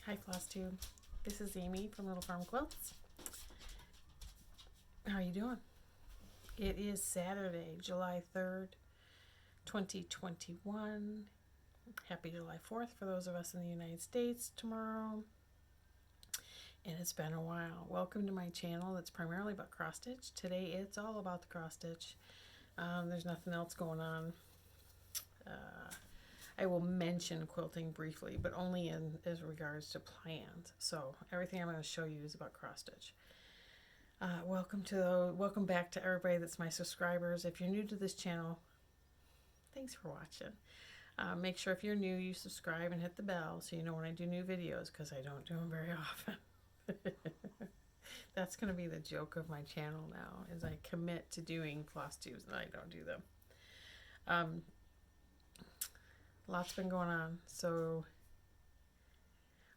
Hi Flosstube. This is Amy from Little Farm Quilts. How you doing? It is Saturday, July 3rd, 2021. Happy July 4th for those of us in the United States tomorrow. And it's been a while. Welcome to my channel that's primarily about cross stitch. Today it's all about the cross stitch. There's nothing else going on. I will mention quilting briefly, but only in as regards to plans. So everything I'm going to show you is about cross stitch. Welcome back to everybody that's my subscribers. If you're new to this channel, thanks for watching. Make sure if you're new, you subscribe and hit the bell so you know when I do new videos, because I don't do them very often. That's going to be the joke of my channel now, is I commit to doing floss tubes and I don't do them. Lots been going on. So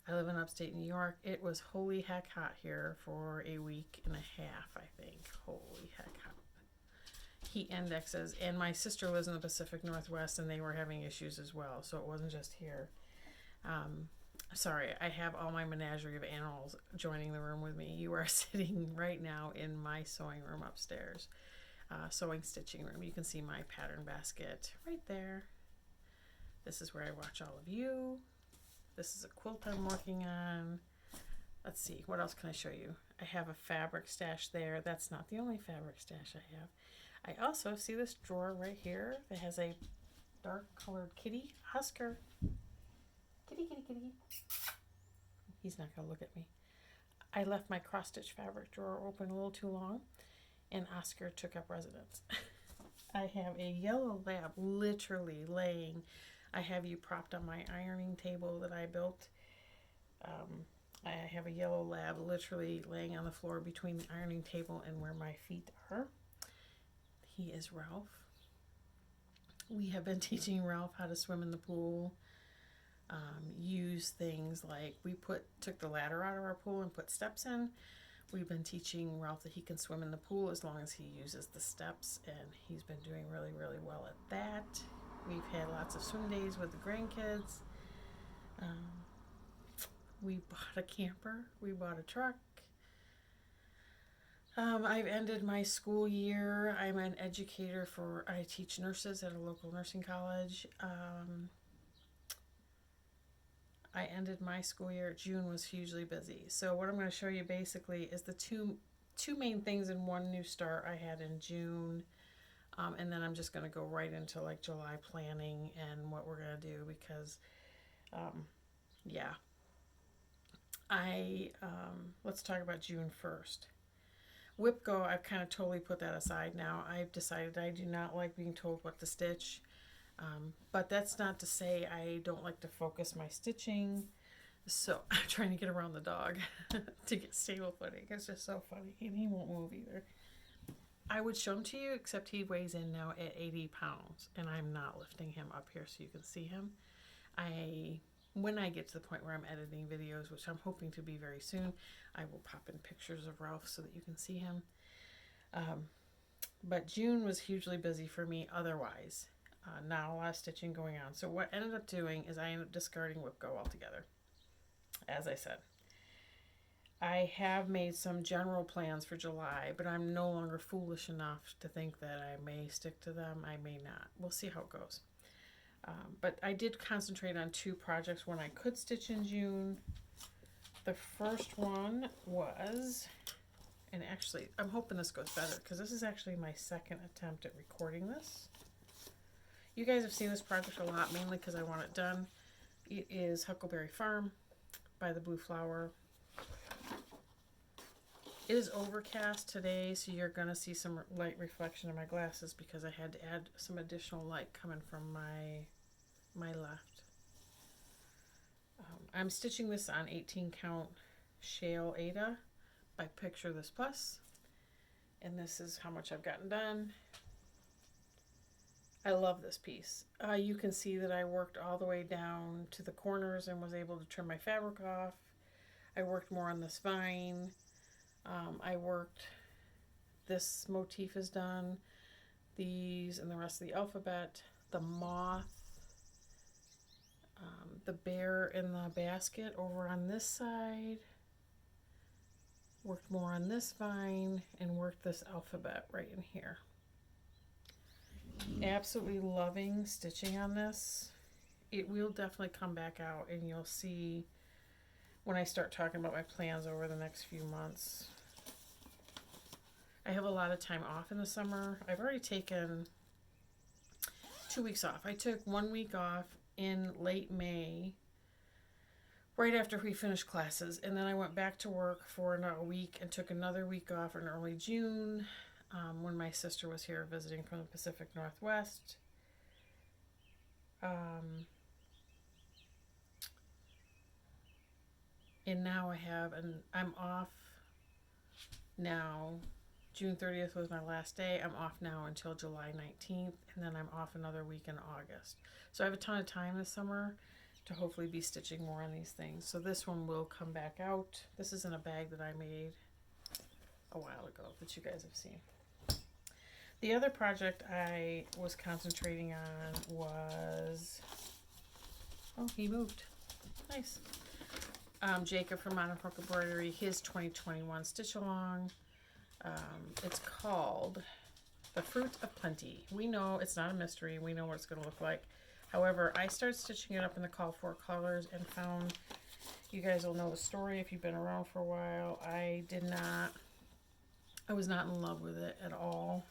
I live in upstate New York. It was holy heck hot here for a week and a half, I think. Holy heck hot. Heat indexes. And my sister lives in the Pacific Northwest and they were having issues as well. So it wasn't just here. Sorry, I have all my menagerie of animals joining the room with me. You are sitting right now in my sewing room upstairs. Sewing stitching room. You can see my pattern basket right there. This is where I watch all of you. This is a quilt I'm working on. Let's see, what else can I show you? I have a fabric stash there. That's not the only fabric stash I have. I also see this drawer right here that has a dark colored kitty, Oscar. Kitty, kitty, kitty. He's not gonna look at me. I left my cross stitch fabric drawer open a little too long and Oscar took up residence. I have a yellow lab literally laying. I have you propped on my ironing table that I built. I have a yellow lab literally laying on the floor between the ironing table and where my feet are. He is Ralph. We have been teaching Ralph how to swim in the pool. Use things like we took the ladder out of our pool and put steps in. We've been teaching Ralph that he can swim in the pool as long as he uses the steps, and he's been doing really, really well at that. We've had lots of swim days with the grandkids. We bought a camper. We bought a truck. I've ended my school year. I'm an educator I teach nurses at a local nursing college. I ended my school year. June was hugely busy. So what I'm going to show you basically is the two main things in one new start I had in June. And then I'm just going to go right into like July planning and what we're going to do because, yeah. Let's talk about June 1st. Whip Go, I've kind of totally put that aside now. I've decided I do not like being told what to stitch. But that's not to say I don't like to focus my stitching. So I'm trying to get around the dog to get stable footing. It's just so funny. And he won't move either. I would show him to you, except he weighs in now at 80 pounds. And I'm not lifting him up here so you can see him. When I get to the point where I'm editing videos, which I'm hoping to be very soon, I will pop in pictures of Ralph so that you can see him. But June was hugely busy for me otherwise. Not a lot of stitching going on. So what I ended up doing is I ended up discarding Whip Go altogether. As I said, I have made some general plans for July, but I'm no longer foolish enough to think that I may stick to them. I may not. We'll see how it goes. But I did concentrate on two projects when I could stitch in June. The first one was, and actually I'm hoping this goes better because this is actually my second attempt at recording this. You guys have seen this project a lot, mainly because I want it done. It is Huckleberry Farm by the Blue Flower. It is overcast today, so you're going to see some light reflection in my glasses because I had to add some additional light coming from my left. I'm stitching this on 18 count Shale Ada by Picture This Plus. And this is how much I've gotten done. I love this piece. You can see that I worked all the way down to the corners and was able to trim my fabric off. I worked more on this vine. This motif is done. These and the rest of the alphabet. The moth. the bear in the basket over on this side, worked more on this vine, and worked this alphabet right in here. Absolutely loving stitching on this. It will definitely come back out, and you'll see when I start talking about my plans over the next few months. I have a lot of time off in the summer. I've already taken 2 weeks off. I took 1 week off in late May, right after we finished classes, and then I went back to work for another week and took another week off in early June when my sister was here visiting from the Pacific Northwest. And now I'm off now. June 30th was my last day. I'm off now until July 19th, and then I'm off another week in August. So I have a ton of time this summer to hopefully be stitching more on these things. So this one will come back out. This is in a bag that I made a while ago that you guys have seen. The other project I was concentrating on was, oh, he moved. Nice. Jacob from Modern Folk Embroidery, his 2021 stitch along. It's called The Fruit of Plenty. We know it's not a mystery. We know what it's going to look like. However, I started stitching it up in the call for colors and found, you guys will know the story if you've been around for a while. I was not in love with it at all.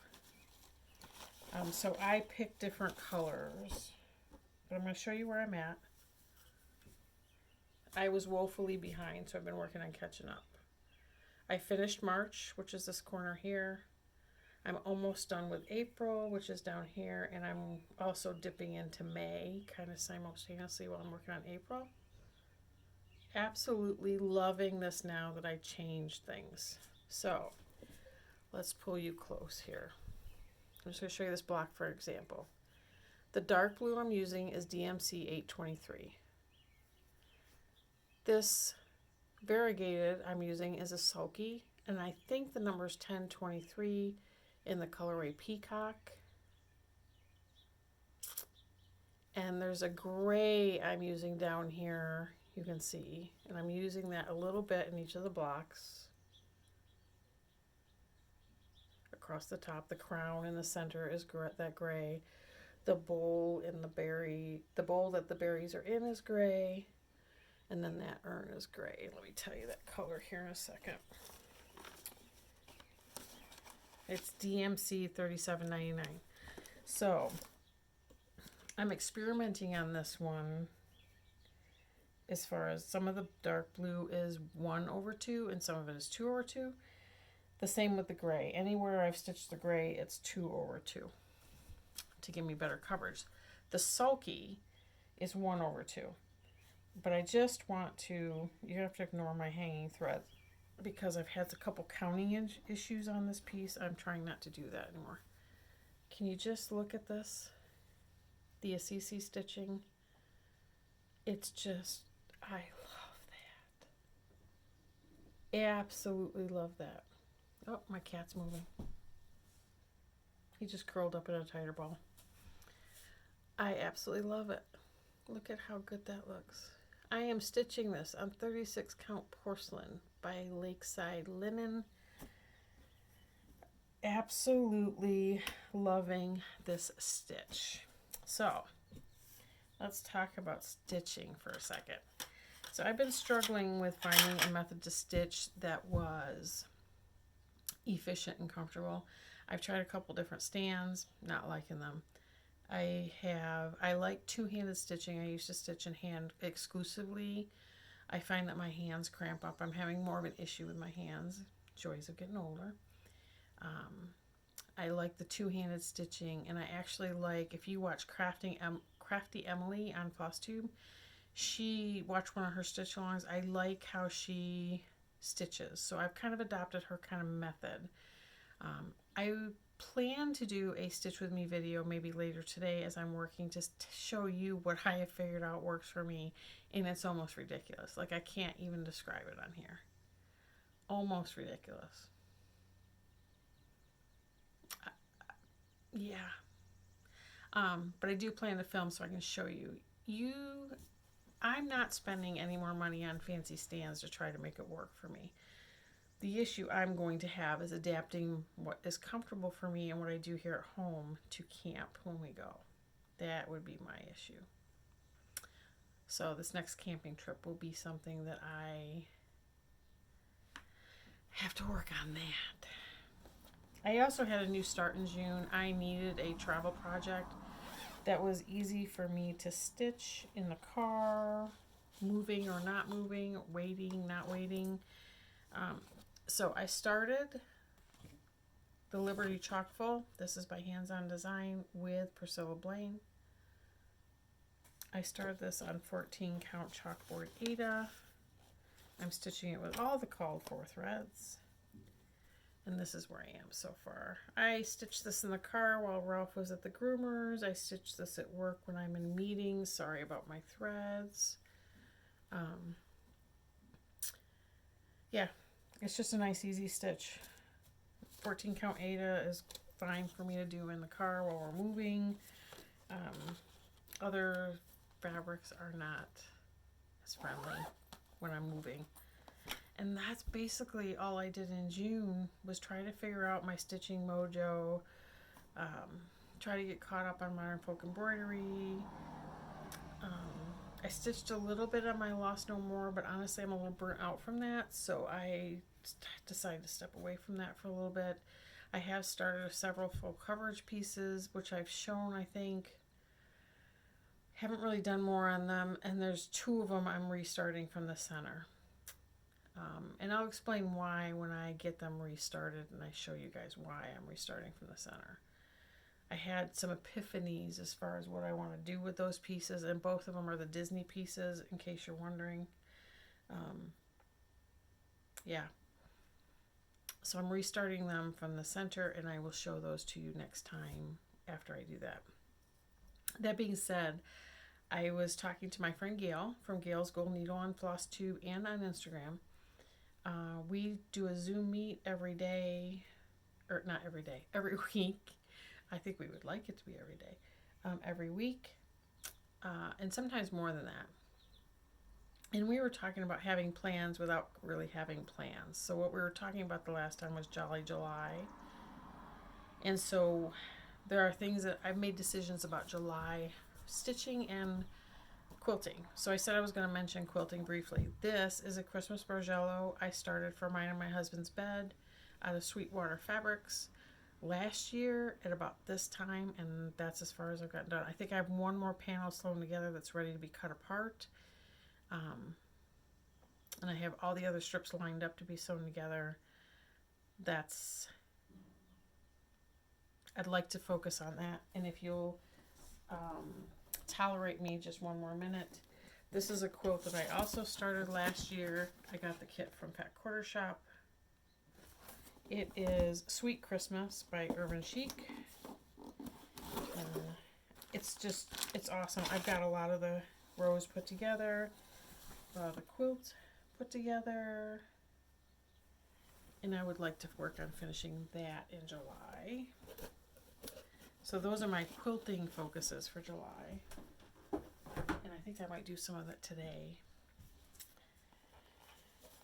So I picked different colors, but I'm going to show you where I'm at. I was woefully behind, so I've been working on catching up. I finished March, which is this corner here. I'm almost done with April, which is down here, and I'm also dipping into May, kind of simultaneously while I'm working on April. Absolutely loving this now that I changed things. So, let's pull you close here. I'm just going to show you this block for example. The dark blue I'm using is DMC 823. This variegated I'm using is a sulky, and I think the number is 1023 in the colorway Peacock. And there's a gray I'm using down here, you can see, and I'm using that a little bit in each of the blocks. Across the top, the crown in the center is that gray. The bowl in the bowl that the berries are in is gray. And then that urn is gray. Let me tell you that color here in a second. It's DMC 3799. So I'm experimenting on this one as far as some of the dark blue is 1/2 and some of it is 2/2. The same with the gray. Anywhere I've stitched the gray, it's 2/2 to give me better coverage. The sulky is 1/2. But I just want to, you have to ignore my hanging thread because I've had a couple counting issues on this piece. I'm trying not to do that anymore. Can you just look at this? The Assisi stitching. It's just, I love that. Absolutely love that. Oh, my cat's moving. He just curled up in a tighter ball. I absolutely love it. Look at how good that looks. I am stitching this on 36 count porcelain by Lakeside Linen. Absolutely loving this stitch. So let's talk about stitching for a second. So I've been struggling with finding a method to stitch that was efficient and comfortable. I've tried a couple different stands, not liking them. I like two-handed stitching. I used to stitch in hand exclusively. I find that my hands cramp up. I'm having more of an issue with my hands. Joys of getting older. I like the two-handed stitching, and I actually like, if you watch Crafty Emily on Flosstube, watch one of her stitch alongs. I like how she stitches, so I've kind of adopted her kind of method. I plan to do a stitch with me video maybe later today as I'm working to show you what I have figured out works for me, and it's almost ridiculous. Like, I can't even describe it on here. Almost ridiculous. Yeah. But I do plan to film so I can show you. I'm not spending any more money on fancy stands to try to make it work for me. The issue I'm going to have is adapting what is comfortable for me and what I do here at home to camp when we go. That would be my issue. So this next camping trip will be something that I have to work on that. I also had a new start in June. I needed a travel project that was easy for me to stitch in the car, moving or not moving, waiting, not waiting. So I started the Liberty Chalkful. This is by Hands On Design with Priscilla Blaine. I started this on 14 count chalkboard Aida. I'm stitching it with all the called for threads. And this is where I am so far. I stitched this in the car while Ralph was at the groomers. I stitched this at work when I'm in meetings. Sorry about my threads. Yeah, it's just a nice easy stitch. 14 count Aida is fine for me to do in the car while we're moving. Other fabrics are not as friendly when I'm moving. And that's basically all I did in June, was try to figure out my stitching mojo, try to get caught up on modern folk embroidery. I stitched a little bit on my Lost No More, but honestly I'm a little burnt out from that, so I decided to step away from that for a little bit. I have started several full coverage pieces, which I've shown, I think. Haven't really done more on them, and there's 2 of them I'm restarting from the center. And I'll explain why when I get them restarted, and I show you guys why I'm restarting from the center. I had some epiphanies as far as what I want to do with those pieces, and both of them are the Disney pieces, in case you're wondering. Yeah. So I'm restarting them from the center, and I will show those to you next time after I do that. That being said, I was talking to my friend Gail from Gail's Gold Needle on Flosstube and on Instagram. We do a Zoom meet every day, or not every day, every week. I think we would like it to be every day, every week, and sometimes more than that. And we were talking about having plans without really having plans. So what we were talking about the last time was Jolly July. And so there are things that I've made decisions about July stitching and quilting. So I said I was going to mention quilting briefly. This is a Christmas Bargello I started for mine and my husband's bed out of Sweetwater Fabrics last year at about this time, and that's as far as I've gotten done. I think I have one more panel sewn together that's ready to be cut apart. And I have all the other strips lined up to be sewn together. I'd like to focus on that. And if you'll tolerate me just one more minute, this is a quilt that I also started last year. I got the kit from Pet Quarter Shop. It is Sweet Christmas by Urban Chic. It's awesome. I've got a lot of the rows put together, the quilt put together, and I would like to work on finishing that in July. So those are my quilting focuses for July, and I think I might do some of that today.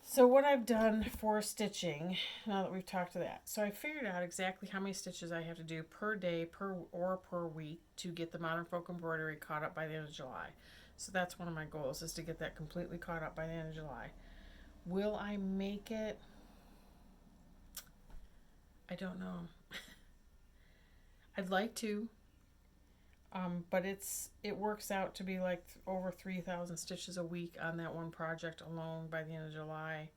So what I've done for stitching, now that we've talked to that, so I figured out exactly how many stitches I have to do per day per week to get the Modern Folk Embroidery caught up by the end of July. So that's one of my goals, is to get that completely caught up by the end of July. Will I make it? I don't know. I'd like to, but it works out to be like over 3,000 stitches a week on that one project alone by the end of July.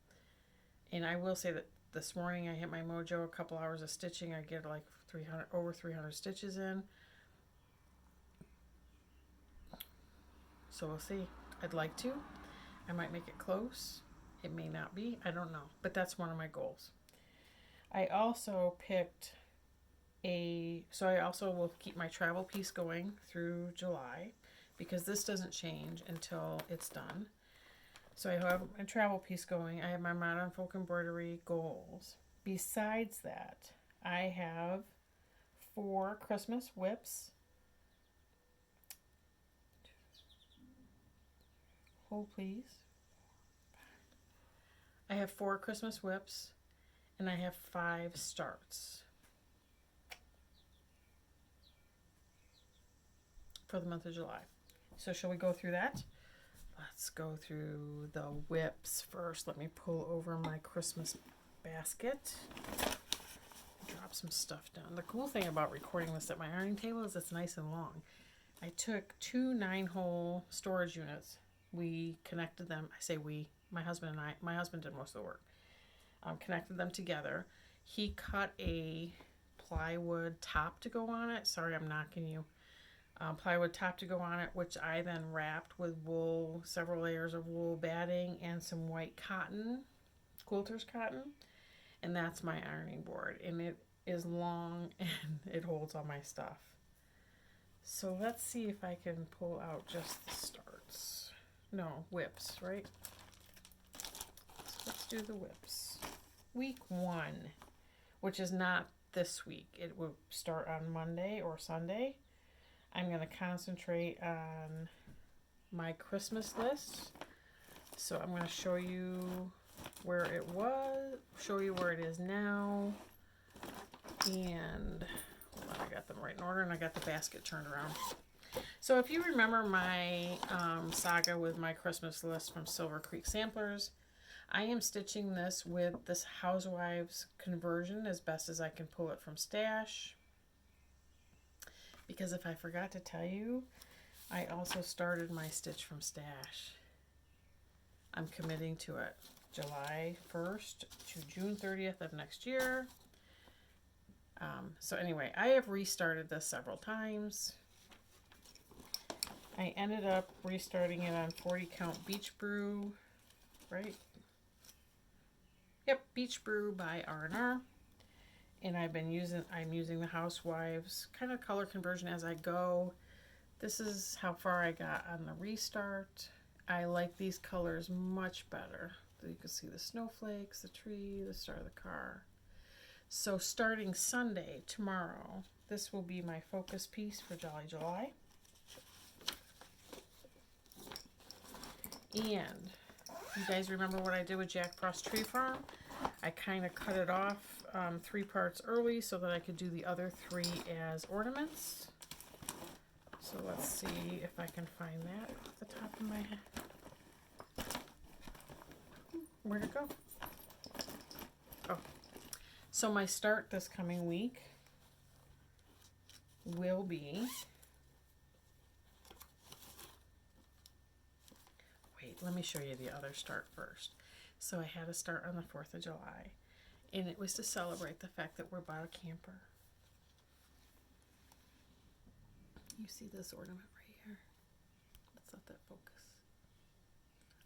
And I will say that this morning I hit my mojo, a couple hours of stitching. I get like over 300 stitches in. So we'll see. I'd like to. I might make it close. It may not be. I don't know. But that's one of my goals. I also picked so I also will keep my travel piece going through July, because this doesn't change until it's done. So I have my travel piece going. I have my Modern Folk Embroidery goals. Besides that, I have 4 Christmas whips. hold please. I have 4 Christmas whips and I have 5 starts for the month of July. So shall we go through that? Let's go through the whips first. Let me pull over my Christmas basket. Drop some stuff down. The cool thing about recording this at my ironing table is it's nice and long. I took 2 9-hole storage units. We connected them. I say we, my husband and I. My husband did most of the work. Connected them together. He cut a plywood top to go on it. Sorry, I'm knocking you. Plywood top to go on it, which I then wrapped with wool, several layers of wool batting, and some white cotton, quilter's cotton. And that's my ironing board. And it is long and it holds all my stuff. So let's see if I can pull out just the starts. No, whips, right? So let's do the whips. Week 1, which is not this week. It will start on Monday or Sunday. I'm going to concentrate on my Christmas list. So I'm going to show you where it was, show you where it is now, and hold on, I got them right in order, and I got the basket turned around. So if you remember my saga with my Christmas list from Silver Creek Samplers, I am stitching this with this Housewives conversion as best as I can pull it from Stash. Because if I forgot to tell you, I also started my stitch from Stash. I'm committing to it. July 1st to June 30th of next year. So anyway, I have restarted this several times. I ended up restarting it on 40 count Beach Brew, right? Yep, Beach Brew by R&R. And I'm using the Housewives kind of color conversion as I go. This is how far I got on the restart. I like these colors much better. You can see the snowflakes, the tree, the star of the car. So starting Sunday, tomorrow, this will be my focus piece for Jolly July. And you guys remember what I did with Jack Frost Tree Farm? I kind of cut it off 3 parts early so that I could do the other 3 as ornaments. So let's see if I can find that off the top of my head. Where'd it go? Oh. So my start this coming week will be... Wait, let me show you the other start first. So I had a start on the 4th of July. And it was to celebrate the fact that we're bought a camper. You see this ornament right here? Let's let that focus.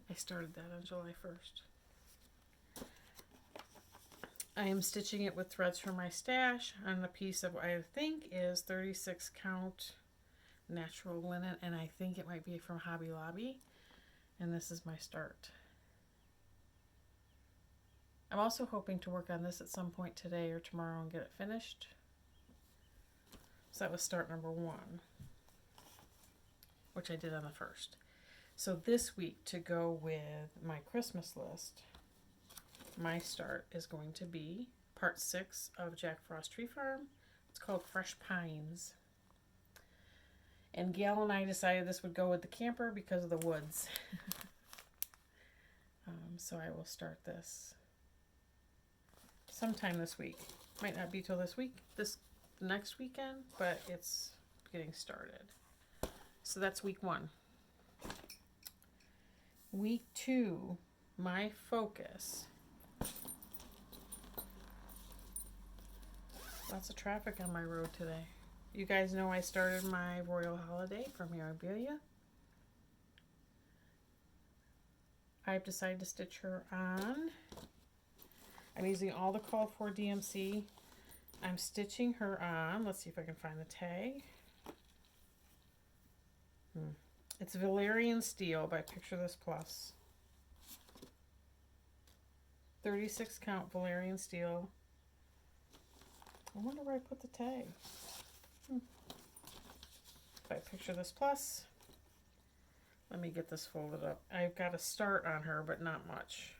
I started that on July 1st. I am stitching it with threads from my stash on a piece of what I think is 36 count natural linen, and I think it might be from Hobby Lobby. And this is my start. I'm also hoping to work on this at some point today or tomorrow and get it finished. So that was start number 1, which I did on the 1st. So this week, to go with my Christmas list, my start is going to be part 6 of Jack Frost Tree Farm. It's called Fresh Pines. And Gail and I decided this would go with the camper because of the woods. So I will start this sometime this week. Might not be till this week, next weekend, but it's getting started. So that's week 1. Week 2, my focus. Lots of traffic on my road today. You guys know I started my Royal Holiday from Mirabilia. I've decided to stitch her on. I'm using all the called for DMC. I'm stitching her on. Let's see if I can find the tag. It's Valerian Steel by Picture This Plus. 36 count Valerian Steel. I wonder where I put the tag. By Picture This Plus. Let me get this folded up. I've got a start on her, but not much.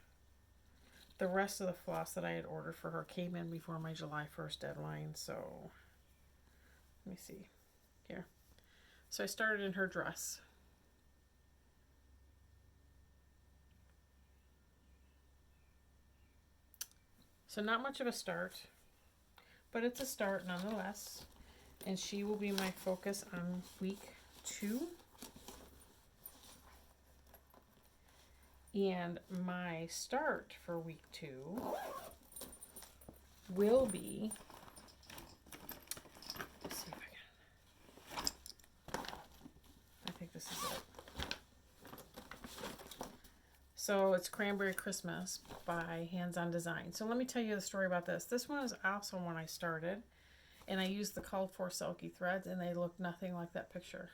The rest of the floss that I had ordered for her came in before my July 1st deadline, so let me see here. So I started in her dress. So not much of a start, but it's a start nonetheless. And she will be my focus on week 2. And my start for week 2 will be, let's see if I think this is it. So it's Cranberry Christmas by Hands On Design. So let me tell you the story about this. This one is also one I started, and I used the called for Selkie threads, and they look nothing like that picture.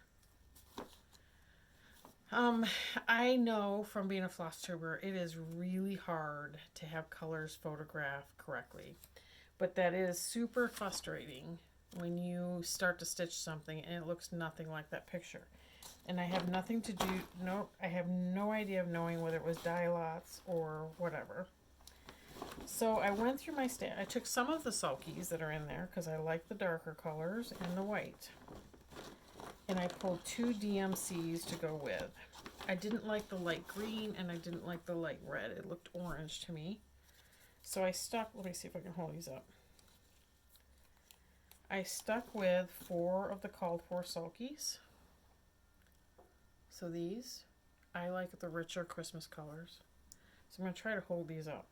I know from being a floss tuber, it is really hard to have colors photographed correctly, but that is super frustrating when you start to stitch something and it looks nothing like that picture. And I have nothing to do, I have no idea of knowing whether it was dye lots or whatever. So I went through my I took some of the sulkies that are in there because I like the darker colors and the white. And I pulled 2 DMCs to go with. I didn't like the light green and I didn't like the light red. It looked orange to me. So I stuck, let me see if I can hold these up. I stuck with 4 of the called for sulkies. So these, I like the richer Christmas colors. So I'm going to try to hold these up.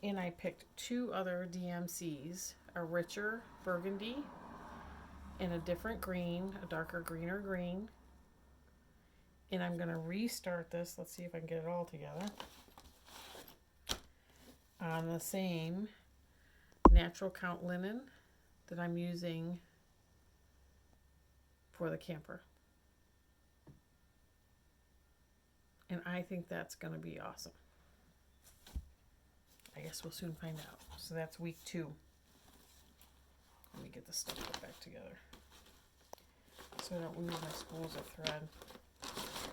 And I picked 2 other DMCs, a richer burgundy and a different green, a darker greener green. And I'm going to restart this. Let's see if I can get it all together. On the same natural count linen that I'm using for the camper. And I think that's going to be awesome. I guess we'll soon find out. So that's week 2. Let me get this stuff put back together so I don't lose my spools of thread.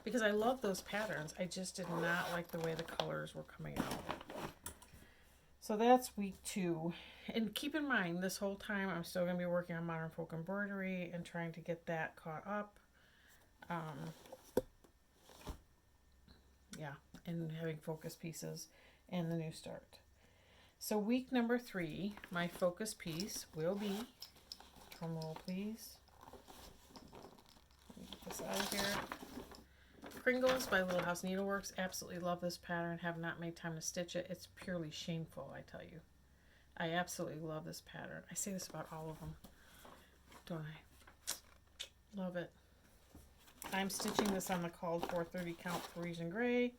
Because I love those patterns. I just did not like the way the colors were coming out. So that's week 2. And keep in mind, this whole time I'm still going to be working on Modern Folk Embroidery and trying to get that caught up. Yeah, and having focus pieces and the new start. So week number 3, my focus piece will be, drum roll please. Let me get this out of here. Pringles by Little House Needleworks. Absolutely love this pattern. Have not made time to stitch it. It's purely shameful, I tell you. I absolutely love this pattern. I say this about all of them, don't I? Love it. I'm stitching this on the called for 30 count Parisian Gray,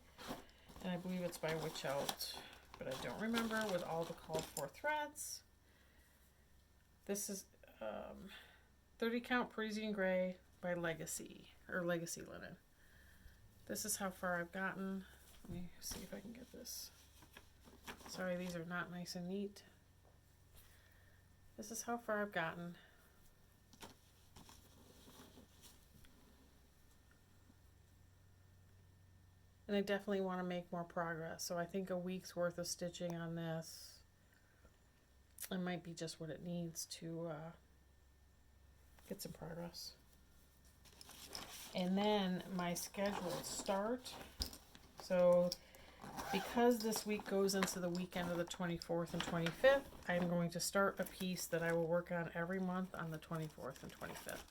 and I believe it's by Witch Out, but I don't remember with all the called for threads. This is 30 count Parisian Gray by Legacy, or Legacy Linen. This is how far I've gotten. Let me see if I can get this. Sorry, these are not nice and neat. This is how far I've gotten. And I definitely want to make more progress. So I think a week's worth of stitching on this, it might be just what it needs to get some progress. And then my scheduled start. So because this week goes into the weekend of the 24th and 25th, I'm going to start a piece that I will work on every month on the 24th and 25th.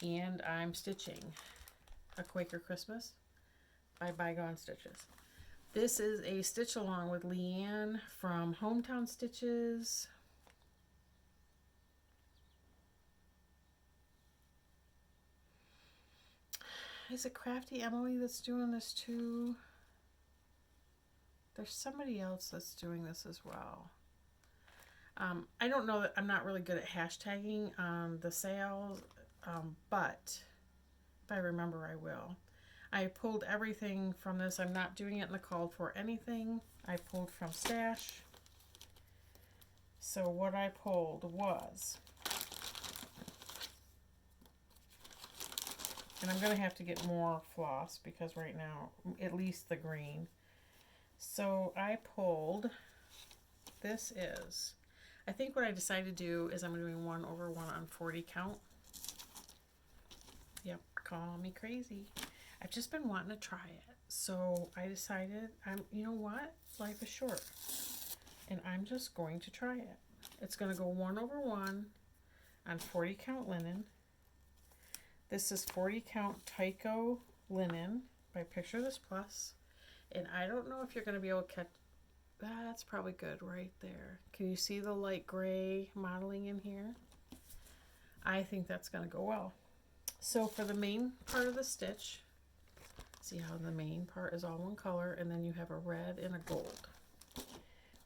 And I'm stitching A Quaker Christmas by Bygone Stitches. This is a stitch along with Leanne from Hometown Stitches. Is it Crafty Emily that's doing this too? There's somebody else that's doing this as well. I don't know, that I'm not really good at hashtagging the sales, but if I remember I will. I pulled everything from this. I'm not doing it in the called for anything. I pulled from Stash. So what I pulled was And I'm going to have to get more floss because right now, at least the green. So I pulled, this is, I think what I decided to do is I'm doing 1 over 1 on 40 count. Yep, call me crazy. I've just been wanting to try it. So I decided, you know what? Life is short. And I'm just going to try it. It's going to go 1 over 1 on 40 count linen. This is 40 count Tyco linen by Picture This Plus. And I don't know if you're going to be able to catch, that's probably good right there. Can you see the light gray modeling in here? I think that's going to go well. So for the main part of the stitch, see how the main part is all one color and then you have a red and a gold.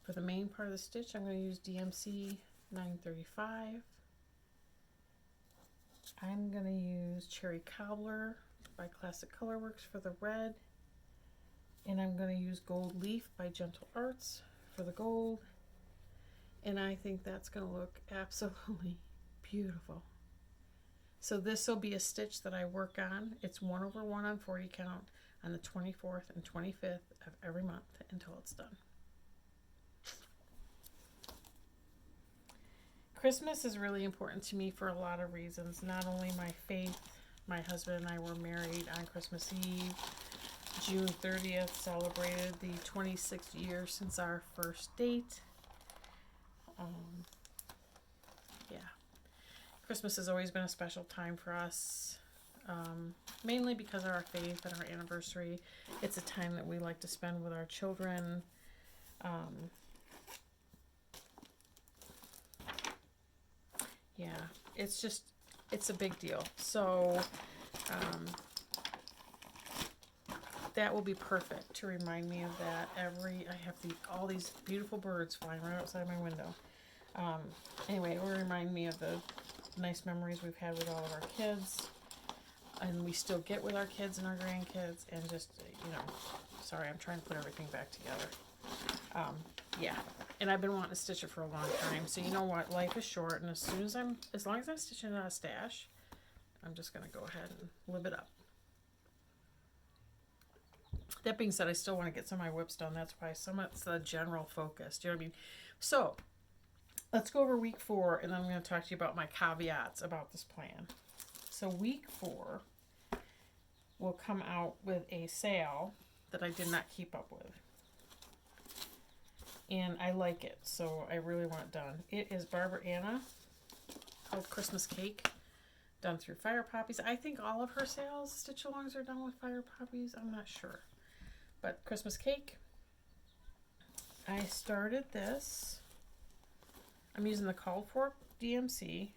For the main part of the stitch, I'm going to use DMC 935. I'm going to use Cherry Cobbler by Classic Colorworks for the red. And I'm going to use Gold Leaf by Gentle Arts for the gold. And I think that's going to look absolutely beautiful. So this will be a stitch that I work on. It's 1 over 1 on 40 count on the 24th and 25th of every month until it's done. Christmas is really important to me for a lot of reasons. Not only my faith, my husband and I were married on Christmas Eve. June 30th celebrated the 26th year since our first date. Yeah. Christmas has always been a special time for us, mainly because of our faith and our anniversary. It's a time that we like to spend with our children. Yeah, it's a big deal. So that will be perfect to remind me of that. I have all these beautiful birds flying right outside my window. Anyway, it will remind me of the nice memories we've had with all of our kids, and we still get with our kids and our grandkids, and just, sorry, I'm trying to put everything back together. Yeah, and I've been wanting to stitch it for a long time, so you know what, life is short, and as long as I'm stitching it on a stash, I'm just going to go ahead and live it up. That being said, I still want to get some of my whips done. That's why some of it's the general focus. Do you know what I mean? So let's go over week 4, and then I'm going to talk to you about my caveats about this plan. So week 4 will come out with a sale that I did not keep up with. And I like it, so I really want it done. It is Barbara Anna, called Christmas Cake, done through Fire Poppies. I think all of her sales, stitch-alongs, are done with Fire Poppies. I'm not sure. But Christmas Cake, I started this. I'm using the Called For DMC,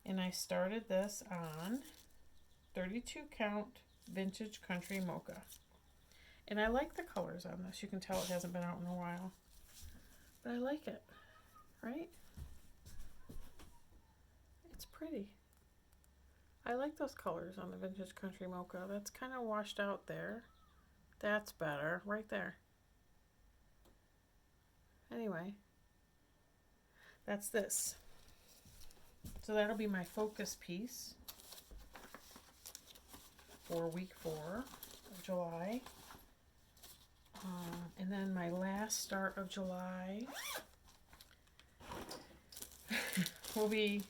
and I started this on 32 count Vintage Country Mocha. And I like the colors on this. You can tell it hasn't been out in a while. But I like it, right? It's pretty. I like those colors on the Vintage Country Mocha. That's kind of washed out there. That's better, right there. Anyway, that's this. So that'll be my focus piece for week 4 of July. And then my last start of July will be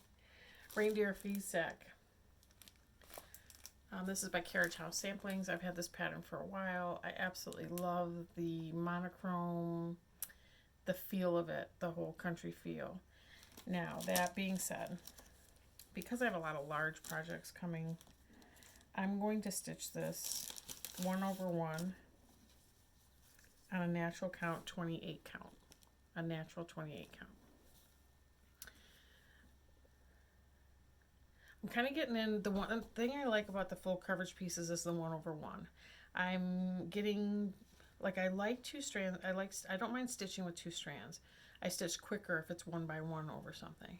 Reindeer Feed Sack. This is by Carriage House Samplings. I've had this pattern for a while. I absolutely love the monochrome, the feel of it, the whole country feel. Now, that being said, because I have a lot of large projects coming, I'm going to stitch this 1 over 1 on a natural count 28 count. A natural 28 count. I'm kind of getting in, the one thing I like about the full coverage pieces is the 1 over 1. I'm getting, like, I like 2 strands. I don't mind stitching with 2 strands. I stitch quicker if it's 1 by 1 over something.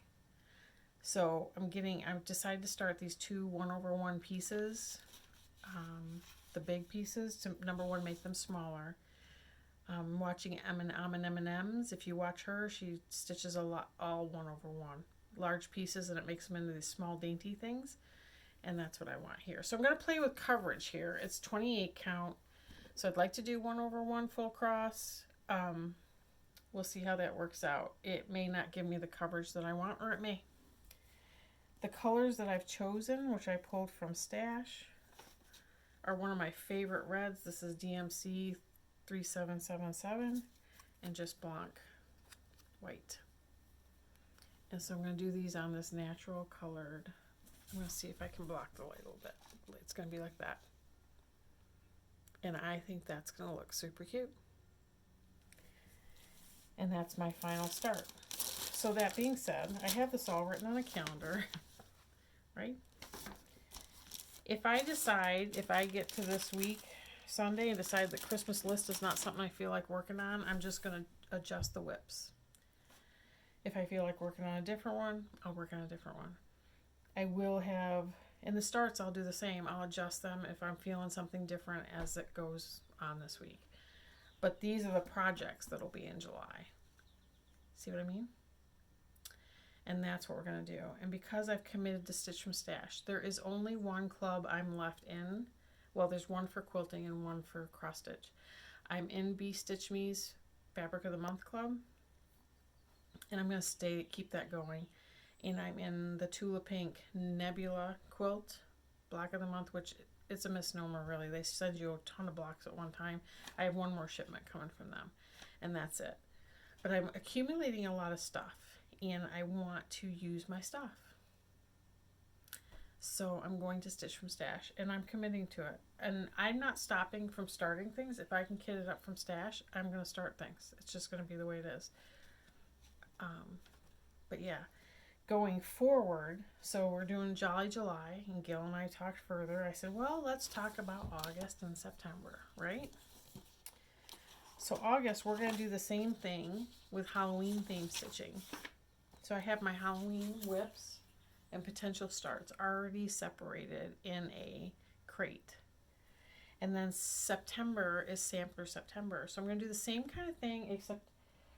So I've decided to start these 2 1 over 1 pieces, the big pieces, to number 1, make them smaller. Watching M&M's. If you watch her, she stitches a lot, all 1 over 1. Large pieces, and it makes them into these small dainty things. And that's what I want here. So I'm going to play with coverage here. It's 28 count. So I'd like to do 1/1 full cross. We'll see how that works out. It may not give me the coverage that I want, or it may. The colors that I've chosen, which I pulled from Stash, are one of my favorite reds. This is DMC 3777 and just Blanc white. And so I'm going to do these on this natural colored. I'm going to see if I can block the light a little bit. It's going to be like that. And I think that's going to look super cute. And that's my final start. So that being said, I have this all written on a calendar, right? If I decide, if I get to this week, Sunday, and decide the Christmas list is not something I feel like working on, I'm just going to adjust the whips. If I feel like working on a different one, I'll work on a different one. I will have, in the starts, I'll do the same. I'll adjust them if I'm feeling something different as it goes on this week. But these are the projects that'll be in July. See what I mean? And that's what we're going to do. And because I've committed to Stitch from Stash, there is only one club I'm left in. Well, there's one for quilting and one for cross stitch. I'm in B Stitch Me's Fabric of the Month Club. And I'm going to keep that going. And I'm in the Tula Pink Nebula Quilt Block of the Month, which it's a misnomer, really. They send you a ton of blocks at one time. I have one more shipment coming from them, and that's it. But I'm accumulating a lot of stuff, and I want to use my stuff. So I'm going to Stitch from Stash, and I'm committing to it. And I'm not stopping from starting things. If I can kit it up from Stash, I'm going to start things. It's just going to be the way it is. But yeah, going forward, so we're doing Jolly July, and Gil and I talked further. I said, well, let's talk about August and September, right? So August, we're going to do the same thing with Halloween theme stitching. So I have my Halloween whips and potential starts already separated in a crate. And then September is Sampler September. So I'm going to do the same kind of thing, except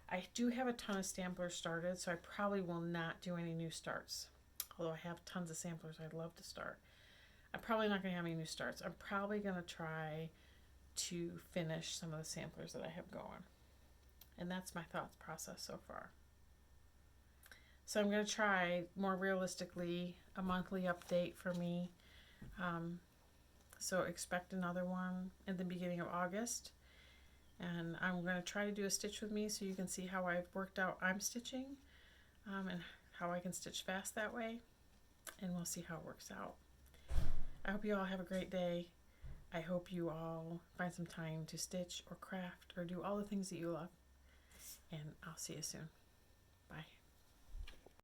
I do have a ton of samplers started, so I probably will not do any new starts. Although I have tons of samplers I'd love to start. I'm probably not going to have any new starts. I'm probably going to try to finish some of the samplers that I have going. And that's my thought process so far. So I'm going to try, more realistically, a monthly update for me. So expect another one in the beginning of August. And I'm going to try to do a stitch with me so you can see how I've worked out I'm stitching and how I can stitch fast that way. And we'll see how it works out. I hope you all have a great day. I hope you all find some time to stitch or craft or do all the things that you love. And I'll see you soon. Bye.